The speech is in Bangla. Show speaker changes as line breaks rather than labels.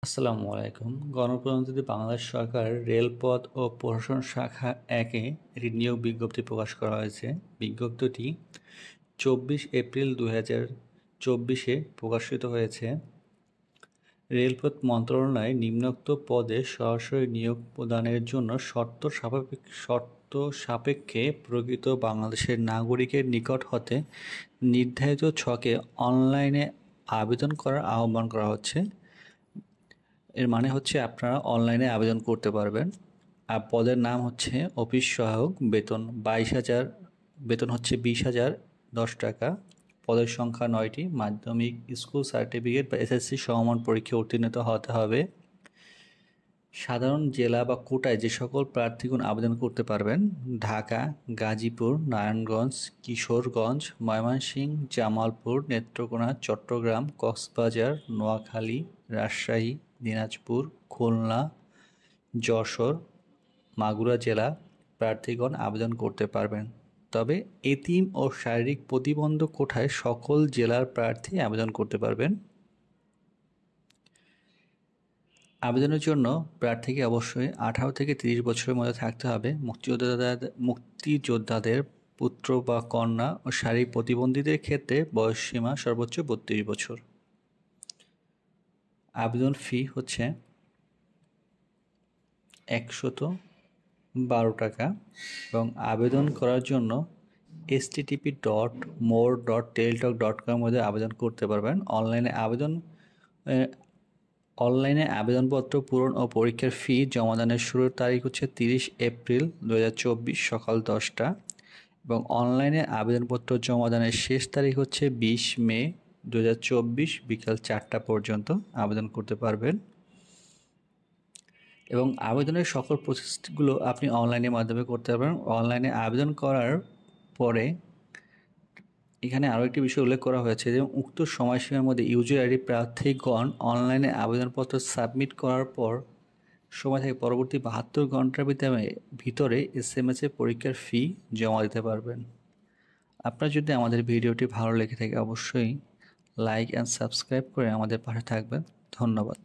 আসসালামু আলাইকুম। গণপ্রজাতন্ত্রী বাংলাদেশ সরকার রেলপথ ও প্রশাসন শাখা ১-এ একটি নিয়োগ বিজ্ঞপ্তি প্রকাশ করা হয়েছে। বিজ্ঞপ্তিটি ২৪ এপ্রিল ২০২৪-এ প্রকাশিত হয়েছে। রেলপথ মন্ত্রণালয় নিম্নোক্ত পদে সরাসরি নিয়োগ প্রদানের জন্য শর্ত সাপেক্ষে প্রকৃত বাংলাদেশের নাগরিকের নিকট হতে নির্ধারিত ছকে অনলাইনে আবেদন করার আহ্বান করা হচ্ছে। এর মানে হচ্ছে আপনারা অনলাইনে আবেদন করতে পারবেন। আর পদের নাম হচ্ছে অফিস সহায়ক, বেতন হচ্ছে 20,010 টাকা। পদের সংখ্যা 9টি। মাধ্যমিক স্কুল সার্টিফিকেট বা এসএসসি সমমান পরীক্ষায় উত্তীর্ণ হতে হবে। সাধারণ জেলা বা কোটায় যে সকল প্রার্থীগণ আবেদন করতে পারবেন: ঢাকা, গাজীপুর, নারায়ণগঞ্জ, কিশোরগঞ্জ, ময়মনসিংহ, জামালপুর, নেত্রকোনা, চট্টগ্রাম, কক্সবাজার, নোয়াখালী, রাজশাহী, দিনাজপুর, খুলনা, যশোর, মাগুরা জেলা প্রার্থীগণ আবেদন করতে পারবেন। তবে এতিম ও শারীরিক প্রতিবন্ধ কোটায় সকল জেলার প্রার্থী আবেদন করতে পারবেন। আবেদনের জন্য প্রার্থীকে অবশ্যই 18 থেকে 30 বছরের মধ্যে থাকতে হবে। মুক্তিযোদ্ধাদের পুত্র বা কন্যা ও শারীরিক প্রতিবন্ধীদের ক্ষেত্রে বয়সসীমা সর্বোচ্চ 32 বছর। আবেদন ফি হচ্ছে 112 টাকা এবং আবেদন করার জন্য http.more.teletalk.com মধ্যে আবেদন করতে পারবেন। অনলাইনে আবেদনপত্র পূরণ ও পরীক্ষার ফি জমাদানের শুরুর তারিখ হচ্ছে 30 এপ্রিল 2024 সকাল 10টা এবং অনলাইনে আবেদনপত্র জমাদানের শেষ তারিখ হচ্ছে 20 মে 2024 বিকাল 4টা পর্যন্ত আবেদন করতে পারবেন। এবং আবেদনের সকল প্রসেসগুলো আপনি অনলাইনের মাধ্যমে করতে পারবেন। অনলাইনে আবেদন করার পরে এখানে আরও একটি বিষয় উল্লেখ করা হয়েছে যে উক্ত সময়সীমার মধ্যে ইউজার আইডি প্রার্থীগণ অনলাইনে আবেদনপত্র সাবমিট করার পর সময় থেকে পরবর্তী 72 ঘন্টার ভিতরে SMS এ পরীক্ষার ফি জমা দিতে পারবেন। আপনার যদি আমাদের ভিডিওটি ভালো লেগে থাকে অবশ্যই লাইক অ্যান্ড সাবস্ক্রাইব করে আমাদের পাশে থাকবেন। ধন্যবাদ।